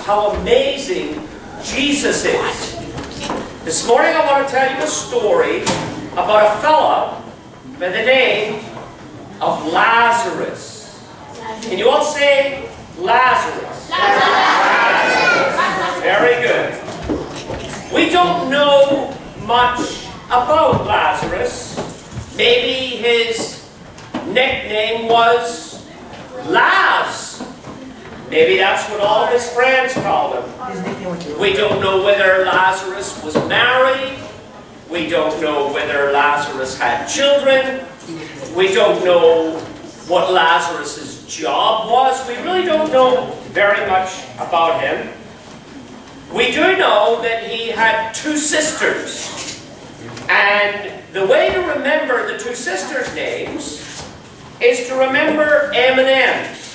how amazing Jesus is. This morning I want to tell you a story about a fella by the name of Lazarus. Can you all say Lazarus? Lazarus. Very good. We don't know much about Lazarus. Maybe his nickname was Laz. Maybe that's what all of his friends called him. We don't know whether Lazarus was married. We don't know whether Lazarus had children. We don't know what Lazarus's job was. We really don't know very much about him. We do know that he had two sisters. And the way to remember the two sisters' names is to remember M&Ms.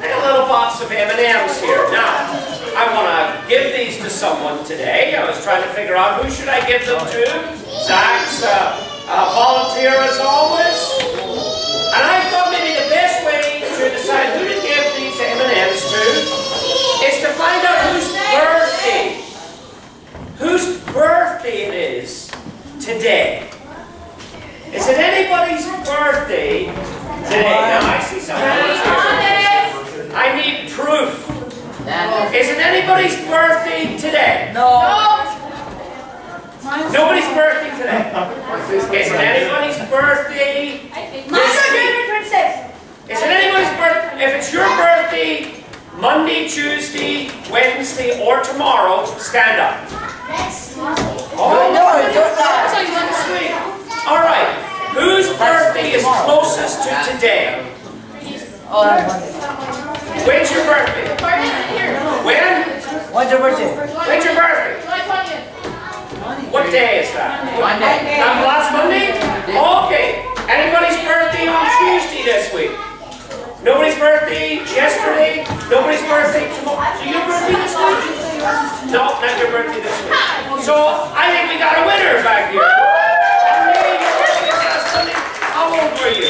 I got a little box of M&Ms here. Now, I want to give these to someone today. I was trying to figure out who should I give them to. Zach's volunteer as always. And I thought maybe the best way to decide who to give these M&Ms to is to find out whose birthday it is today. Is it anybody's birthday today? Now I see someone here. I need proof. Is it anybody's birthday today? No. Nobody's birthday today. Is it anybody's birthday this week? Is it anybody's birthday? If it's your birthday, Monday, Tuesday, Wednesday, or tomorrow, stand up. Oh, sweet. All right. Whose birthday is closest to today? When's your birthday? When? When's your birthday? When's your birthday? What day is that? Monday. Last Monday? Okay. Anybody's birthday on Tuesday this week? Nobody's birthday yesterday? Nobody's birthday tomorrow? So your birthday this week? No, not your birthday this week. So I think we got a winner back here. How old were you?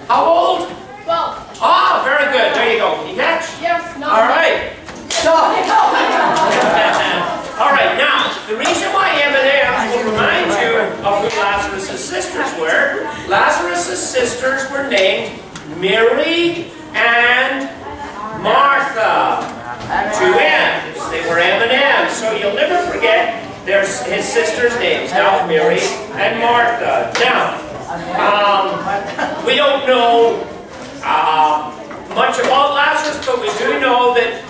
How old? 12. Ah, very good. There you go. You catch? Yes. No. All right. Stop. All right. Now, the reason why M&Ms will remind you of who Lazarus' sisters were, Lazarus' sisters were named Mary and Martha. Two M's. They were M&Ms. So you'll never forget his sisters' names. Now, Mary and Martha. Now, we don't know much about Lazarus, but we do know that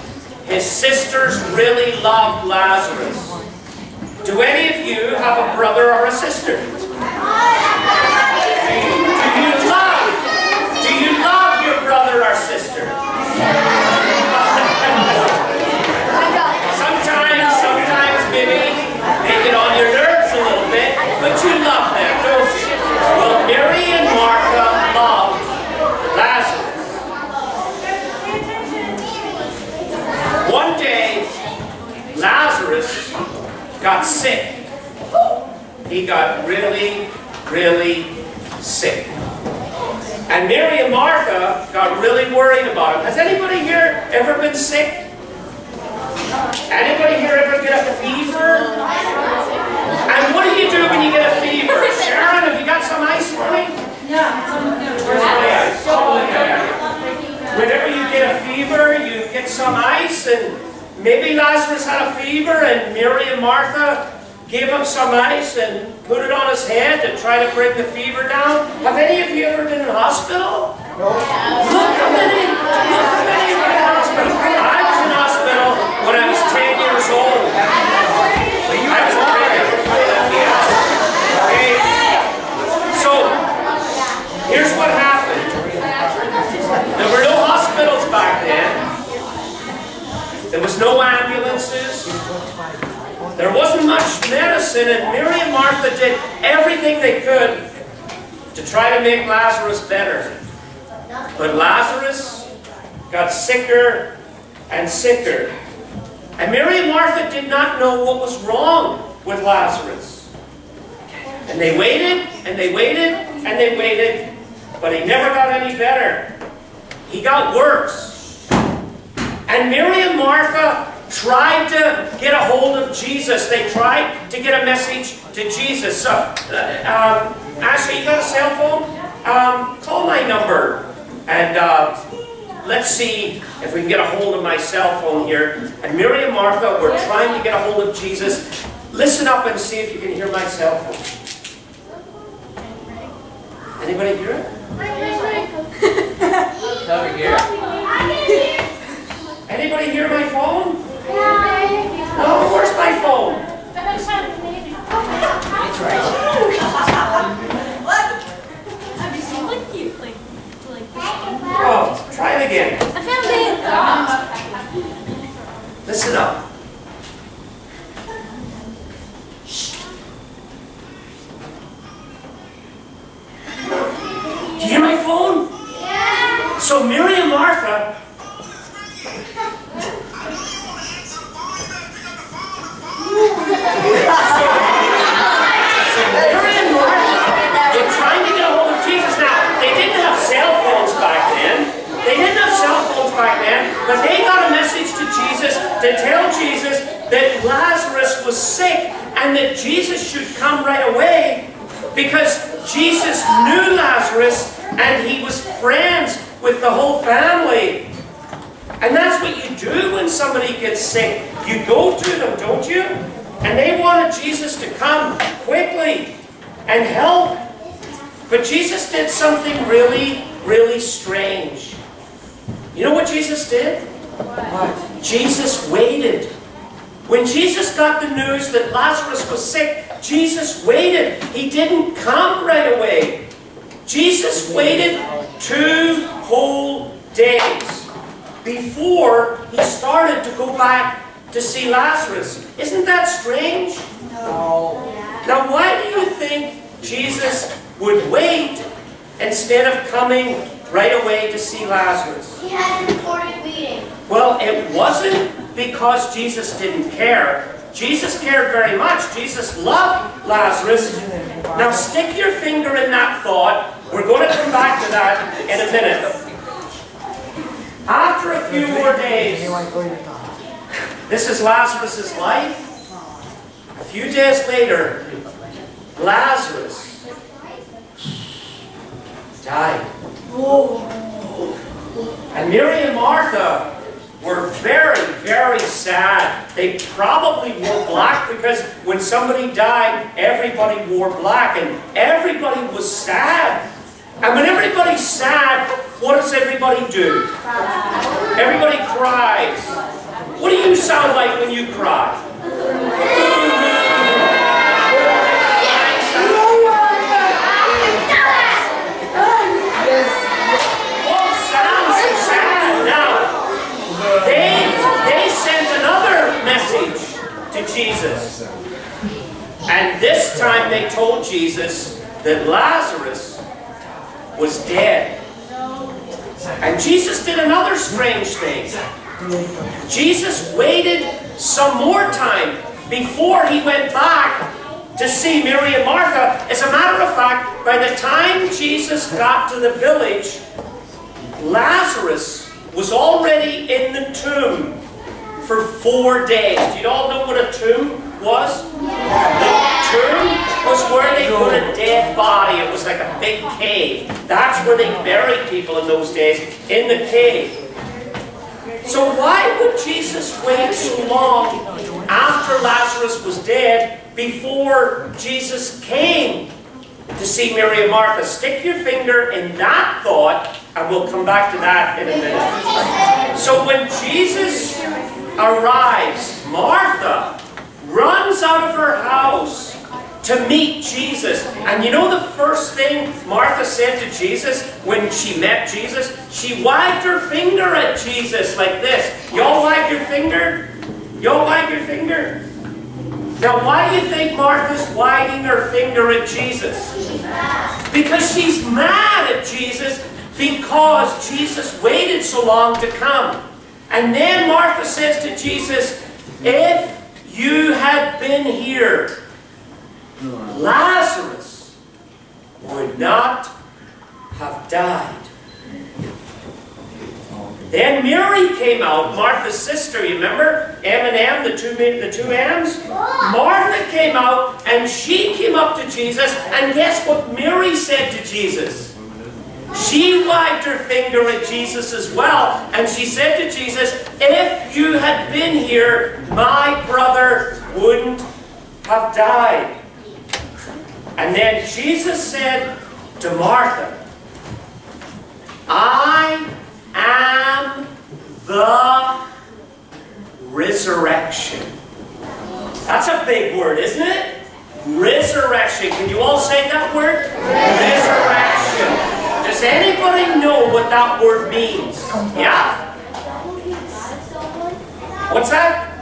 his sisters really loved Lazarus. Do any of you have a brother or a sister? Do you love your brother or sister? Sometimes maybe they get on your nerves a little bit, but you love them, don't you? Well, Mary and Martha loved Lazarus. One day, Lazarus got sick. He got really, really sick. And Mary and Martha got really worried about him. Has anybody here ever been sick? Anybody here ever get a fever? And what do you do when you get a fever? Sharon, have you got some ice for me? Yeah. Where's my ice? Oh, yeah. Whenever you get a fever, you get some ice, and maybe Lazarus had a fever, and Mary and Martha gave him some ice and put it on his head to try to bring the fever down. Have any of you ever been in hospital? No. Look how many have been in hospital. I was in hospital when I was 10 years old. I was a baby. Okay. So, here's what happened. There were no hospitals back then. There was no ambulances. There wasn't much medicine, and Mary and Martha did everything they could to try to make Lazarus better. But Lazarus got sicker and sicker. And Mary and Martha did not know what was wrong with Lazarus. And they waited, and they waited, and they waited, but he never got any better. He got worse. And Mary and Martha tried to get a hold of Jesus. They tried to get a message to Jesus. So, Ashley, you got a cell phone? Call my number. And let's see if we can get a hold of my cell phone here. And Mary and Martha were trying to get a hold of Jesus. Listen up and see if you can hear my cell phone. Anybody hear it? It's over here. Anybody hear my phone? No, where's my phone? It's right. Oh, try it again. I found it. Listen up. Do you hear my phone? Yeah. So Mary and Martha they're trying to get a hold of Jesus. Now, they didn't have cell phones back then. But they got a message to Jesus to tell Jesus that Lazarus was sick and that Jesus should come right away, because Jesus knew Lazarus and he was friends with the whole family. And that's what you do when somebody gets sick. You go to them, don't you? And they wanted Jesus to come quickly and help. But Jesus did something really, really strange. You know what Jesus did? What? Jesus waited. When Jesus got the news that Lazarus was sick, Jesus waited. He didn't come right away. Jesus waited 2 whole days before he started to go back to see Lazarus. Isn't that strange? No. Now, why do you think Jesus would wait instead of coming right away to see Lazarus? He had an important meeting. Well, it wasn't because Jesus didn't care. Jesus cared very much. Jesus loved Lazarus. Now, stick your finger in that thought. We're going to come back to that in a minute. After a few more days, this is Lazarus' life. A few days later, Lazarus died. And Mary and Martha were very, very sad. They probably wore black, because when somebody died, everybody wore black and everybody was sad. And when everybody's sad, what does everybody do? Everybody cries. What do you sound like when you cry? They sent another message to Jesus. And this time they told Jesus that Lazarus was dead. And Jesus did another strange thing. Jesus waited some more time before he went back to see Mary and Martha. As a matter of fact, by the time Jesus got to the village, Lazarus was already in the tomb for 4 days. Do you all know what a tomb was? The tomb was where they put a dead body. It was like a big cave. That's where they buried people in those days, in the cave. So why would Jesus wait so long after Lazarus was dead before Jesus came to see Mary and Martha? Stick your finger in that thought, and we'll come back to that in a minute. So when Jesus arrives, Martha runs out of her house to meet Jesus. And you know the first thing Martha said to Jesus when she met Jesus? She wagged her finger at Jesus like this. Y'all wag your finger? Y'all wag your finger? Now, why do you think Martha's wagging her finger at Jesus? Because she's mad at Jesus because Jesus waited so long to come. And then Martha says to Jesus, if you had been here, Lazarus would not have died. Then Mary came out, Martha's sister, you remember? M&M, the two M's? Martha came out, and she came up to Jesus, and guess what Mary said to Jesus? She wagged her finger at Jesus as well, and she said to Jesus, if you had been here, my brother wouldn't have died. And then Jesus said to Martha, I am the resurrection. That's a big word, isn't it? Resurrection. Can you all say that word? Resurrection. Does anybody know what that word means? Yeah? What's that?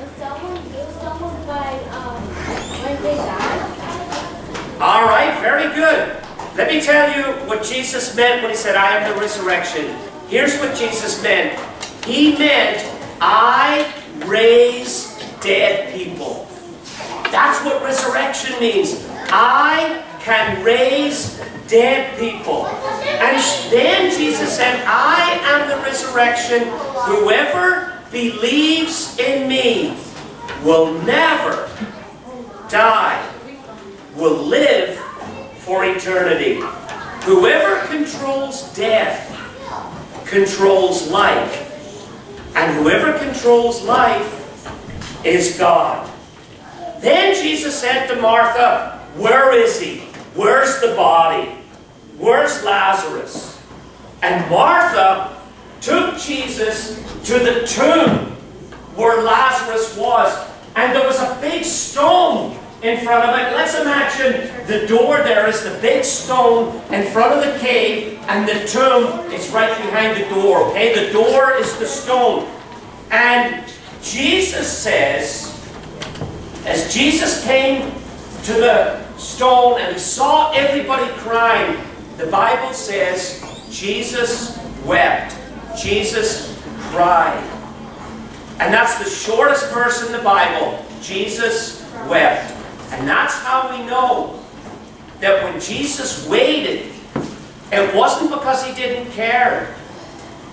All right, very good. Let me tell you what Jesus meant when he said, I am the resurrection. Here's what Jesus meant. He meant, I raise dead people. That's what resurrection means. I can raise dead people. And then Jesus said, I am the resurrection. Whoever believes in me will never die, will live for eternity. Whoever controls death controls life. And whoever controls life is God. Then Jesus said to Martha, where is he? Where's the body? Where's Lazarus? And Martha took Jesus to the tomb where Lazarus was. And there was a big stone in front of it. Let's imagine the door there is the big stone in front of the cave, and the tomb is right behind the door. Okay, the door is the stone. And Jesus says, as Jesus came to the stone and he saw everybody crying, the Bible says Jesus wept. Jesus cried. And that's the shortest verse in the Bible. Jesus wept. And that's how we know that when Jesus waited, it wasn't because he didn't care.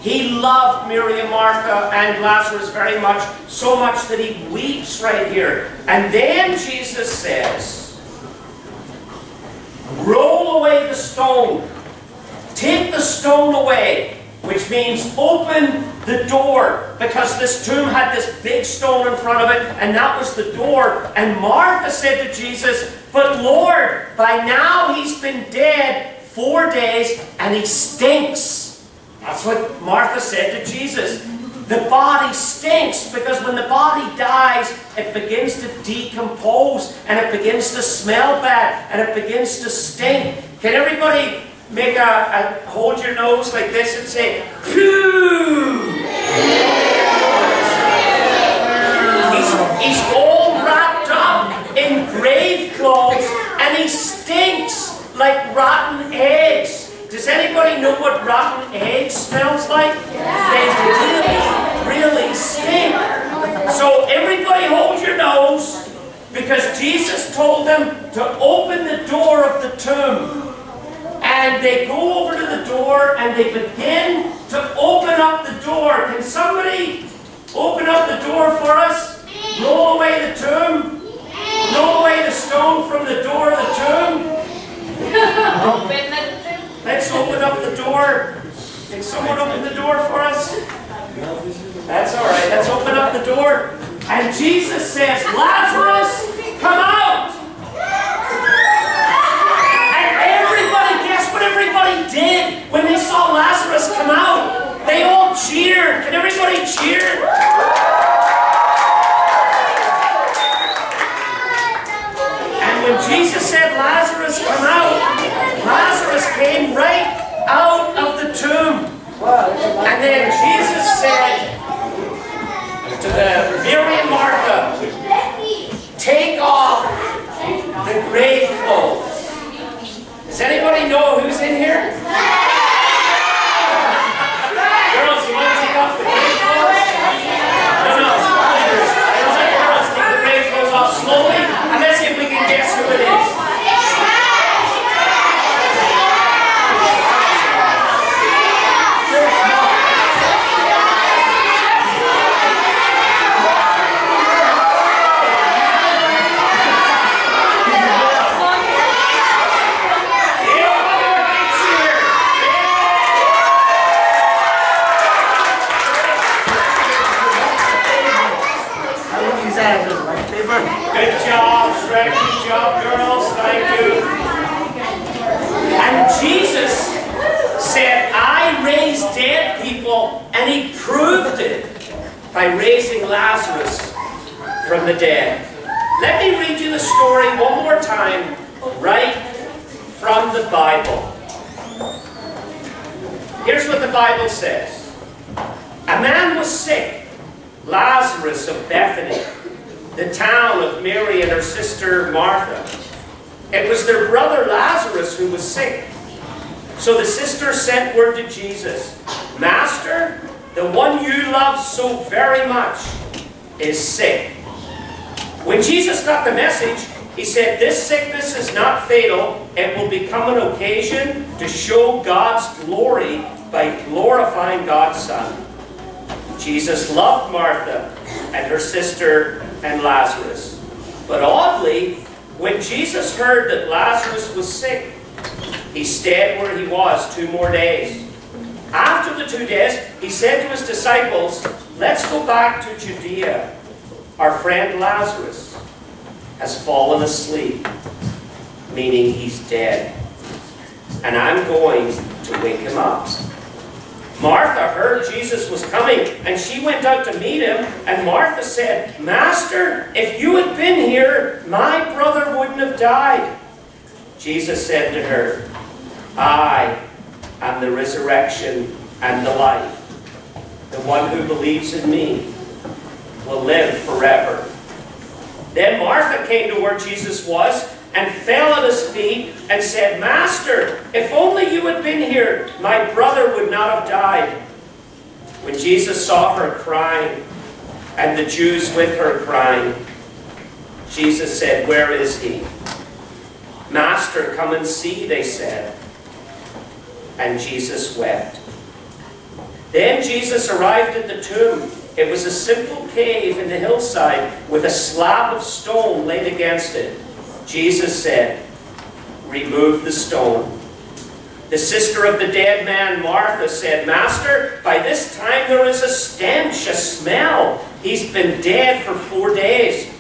He loved Mary and Martha and Lazarus very much, so much that he weeps right here. And then Jesus says, roll away the stone. Take the stone away. Which means open the door, because this tomb had this big stone in front of it, and that was the door. And Martha said to Jesus, but Lord, by now he's been dead 4 days, and he stinks. That's what Martha said to Jesus. The body stinks, because when the body dies, it begins to decompose, and it begins to smell bad, and it begins to stink. Can everybody make hold your nose like this and say, phew! He's all wrapped up in grave clothes, and he stinks like rotten eggs. Does anybody know what rotten eggs smells like? They really stink. So everybody hold your nose, because Jesus told them to open the door of the tomb. And they go over to the door and they begin to open up the door. Can somebody open up the door for us? Roll away the tomb. Roll away the stone from the door of the tomb. Let's open up the door. Can someone open the door for us? That's all right. Let's open up the door. And Jesus says, Lazarus, come out! What everybody did when they saw Lazarus come out. They all cheered. Can everybody cheer? And when Jesus said, Lazarus, come out, Lazarus came right out of the tomb. And then Jesus said to Mary and Martha, take off Jesus said, I raise dead people, and he proved it by raising Lazarus from the dead. Let me read you the story one more time, right from the Bible. Here's what the Bible says. A man was sick, Lazarus of Bethany, the town of Mary and her sister Martha. It was their brother Lazarus who was sick. So the sister sent word to Jesus, Master, the one you love so very much is sick. When Jesus got the message, he said, this sickness is not fatal. It will become an occasion to show God's glory by glorifying God's Son. Jesus loved Martha and her sister and Lazarus. But oddly, when Jesus heard that Lazarus was sick, he stayed where he was 2 more days. After the 2 days, he said to his disciples, let's go back to Judea. Our friend Lazarus has fallen asleep, meaning he's dead. And I'm going to wake him up. Martha heard Jesus was coming, and she went out to meet him. And Martha said, Master, if you had been here, my brother wouldn't have died. Jesus said to her, I am the resurrection and the life. The one who believes in me will live forever. Then Martha came to where Jesus was and fell at his feet and said, Master, if only you had been here, my brother would not have died. When Jesus saw her crying and the Jews with her crying, Jesus said, where is he? Master, come and see, they said. And Jesus wept. Then Jesus arrived at the tomb. It was a simple cave in the hillside with a slab of stone laid against it. Jesus said, remove the stone. The sister of the dead man, Martha, said, Master, by this time there is a stench, a smell. He's been dead for 4 days.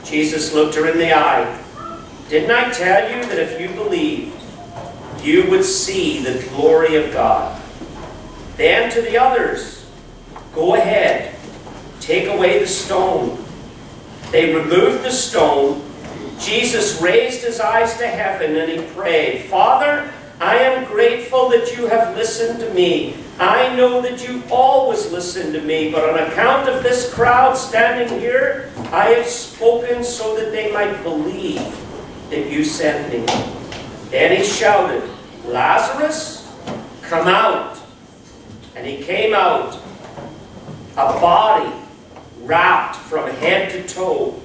Jesus looked her in the eye. Didn't I tell you that if you believed, you would see the glory of God? Then to the others, go ahead, take away the stone. They removed the stone. Jesus raised his eyes to heaven and he prayed, Father, I am grateful that you have listened to me. I know that you always listen to me, but on account of this crowd standing here, I have spoken so that they might believe that you sent me. Then he shouted, Lazarus, come out. And he came out, a body wrapped from head to toe,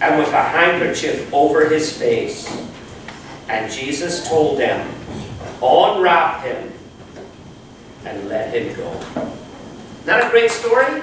and with a handkerchief over his face. And Jesus told them, unwrap him and let him go. Not a great story?